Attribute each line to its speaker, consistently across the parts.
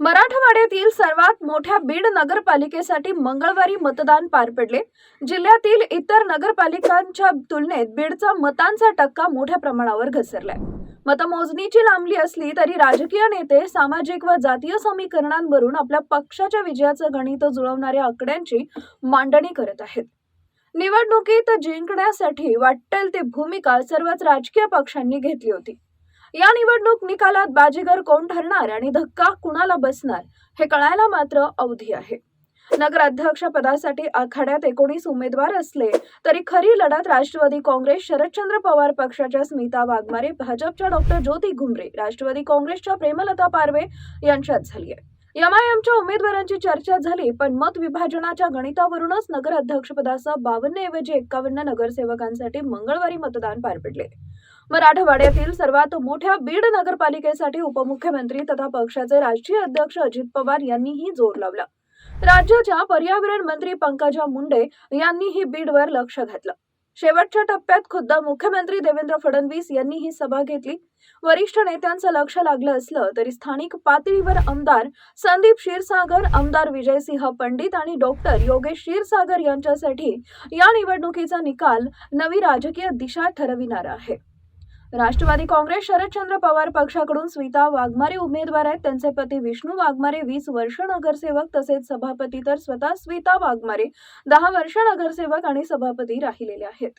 Speaker 1: मराठवाड्यातील सर्वात मोठ्या बीड नगरपालिकेसाठी मंगळवारी मतदान पार पडले। जिल्ह्यातील इतर नगरपालिकांच्या तुलनेत बीडचा मतांचा टक्का मोठ्या प्रमाणावर घसरलाय। मतमोजणीची लांबली असली तरी राजकीय नेते सामाजिक व जातीय समीकरणांवरून आपल्या पक्षाच्या विजयाचं गणित जुळवणाऱ्या आकड्यांची मांडणी करत आहेत। निवडणुकीत जिंकण्यासाठी वाटेल ती भूमिका सर्वच राजकीय पक्षांनी घेतली होती। या निवडणूक निकालात बाजीगर कोण ठरणार आणि धक्का कुणाला बसणार हे कळायला मात्र अवधी आहे। नगराध्यक्ष पदासाठी आखाड्यात 19 उमेदवार असले तरी खरी लढत राष्ट्रवादी काँग्रेस शरदचंद्र पवार पक्षाच्या स्मिता वाघमारे, भाजपच्या डॉक्टर ज्योती घुमरे, राष्ट्रवादी काँग्रेसच्या प्रेमलता पारवे यांच्यात झाली आहे। एमआयएमच्या उमेदवारांची चर्चा झाली, पण मत विभाजनाच्या गणितावरूनच नगराध्यक्षपदासह 52 ऐवजी 51 नगरसेवकांसाठी मंगळवारी मतदान पार पडले। मराठवाड्यातील सर्वात मोठ्या बीड नगरपालिकेसाठी उपमुख्यमंत्री तथा पक्षाचे राष्ट्रीय अध्यक्ष अजित पवार यांनीही जोर लावला। राज्याच्या पर्यावरण मंत्री पंकजा मुंडे यांनीही बीडवर लक्ष घातलं। शेवटच्या टप्प्यात खुद्द मुख्यमंत्री देवेंद्र फडणवीस यांनी ही सभा घेतली। वरिष्ठ नेत्यांचं लक्ष लागलं असलं तरी स्थानिक पातळीवर आमदार संदीप क्षीरसागर, आमदार विजयसिंह पंडित आणि डॉक्टर योगेश क्षीरसागर यांच्यासाठी या निवडणुकीचा निकाल नवी राजकीय दिशा ठरविणारा आहे। राष्ट्रवादी काँग्रेस शरदचंद्र पवार पक्षाकडून स्मिता वाघमारे उमेदवार आहेत। त्यांचे पती विष्णू वाघमारे 20 वर्ष नगरसेवक तसेच सभापती, तर स्वतः स्मिता वाघमारे 10 वर्ष नगरसेवक आणि सभापती राहिलेले आहेत।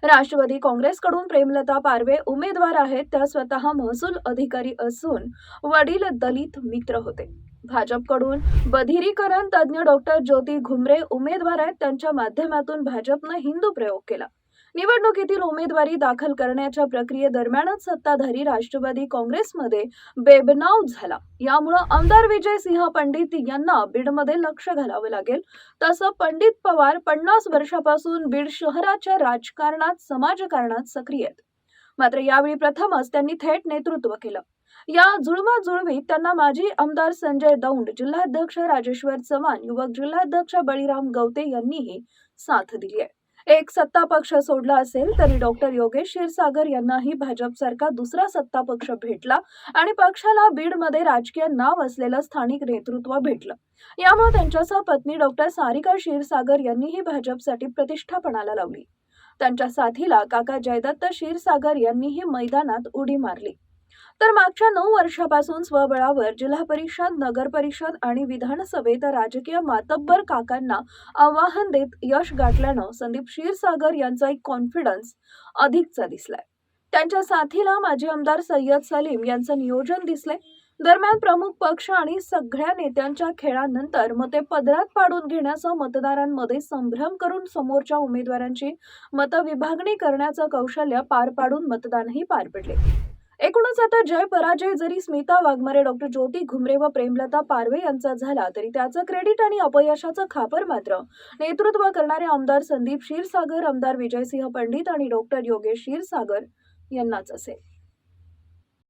Speaker 1: राष्ट्रवादी काँग्रेसकडून प्रेमलता पारवे उमेदवार आहेत। त्या स्वतः महसूल अधिकारी असून वडील दलित मित्र होते। भाजपकडून बधिरीकरण तज्ज्ञ डॉक्टर ज्योती घुमरे उमेदवार आहेत। त्यांच्या माध्यमातून भाजपने हिंदू प्रयोग केला। निवडणुकीतील उमेदवारी दाखल करण्याच्या प्रक्रियेदरम्यानच सत्ताधारी राष्ट्रवादी काँग्रेसमध्ये बेबनाव झाला। यामुळे आमदार विजयसिंह पंडित यांना बीडमध्ये लक्ष घालावं लागेल। तसं पंडित पवार 50 वर्षापासून बीड शहराच्या राजकारणात, समाजकारणात सक्रिय आहेत। मात्र यावेळी प्रथमच त्यांनी थेट नेतृत्व केलं। या जुळवाजुळवीत त्यांना माजी आमदार संजय दौंड, जिल्हाध्यक्ष राजेश्वर चव्हाण, युवक जिल्हाध्यक्ष बळीराम गवते यांनीही साथ दिली आहे। एक सत्ता पक्ष सोडला असेल तरी डॉक्टर योगेश क्षीरसागर यांनाही भाजपसारखा दुसरा सत्ता पक्ष भेटला आणि पक्षाला बीडमध्ये राजकीय नाव असलेलं स्थानिक नेतृत्व भेटलं। यामुळे त्यांच्यासह पत्नी डॉक्टर सारिका क्षीरसागर यांनीही भाजपसाठी प्रतिष्ठा पणाला लावली। त्यांच्या साथीला काका जयदत्त क्षीरसागर यांनीही मैदानात उडी मारली। तर मागच्या 9 वर्षापासून स्वबळावर जिल्हा परिषद, नगर परिषद आणि विधानसभेत राजकीय मातब्बर काकांना आव्हान देत यश गाठल्यानं संदीप क्षीरसागर यांचा एक कॉन्फिडन्स अधिकचा दिसलाय। त्यांच्या साथीला माजी आमदार सय्यद सलीम यांचं नियोजन दिसलंय। दरम्यान प्रमुख पक्ष आणि सगळ्या नेत्यांच्या खेळानंतर मते पदरात पाडून घेण्यासह मतदारांमध्ये संभ्रम करून समोरच्या उमेदवारांची मतविभागणी करण्याचं कौशल्य पार पाडून मतदानही पार पडले। एकूणच आता जय पराजय जरी स्मिता वाघमारे, डॉक्टर ज्योती घुमरे व प्रेमलता पारवे यांचा झाला तरी त्याचं क्रेडिट आणि अपयशाचं खापर मात्र नेतृत्व करणारे आमदार संदीप क्षीरसागर, आमदार विजयसिंह पंडित आणि डॉक्टर योगेश क्षीरसागर यांनाच असेल।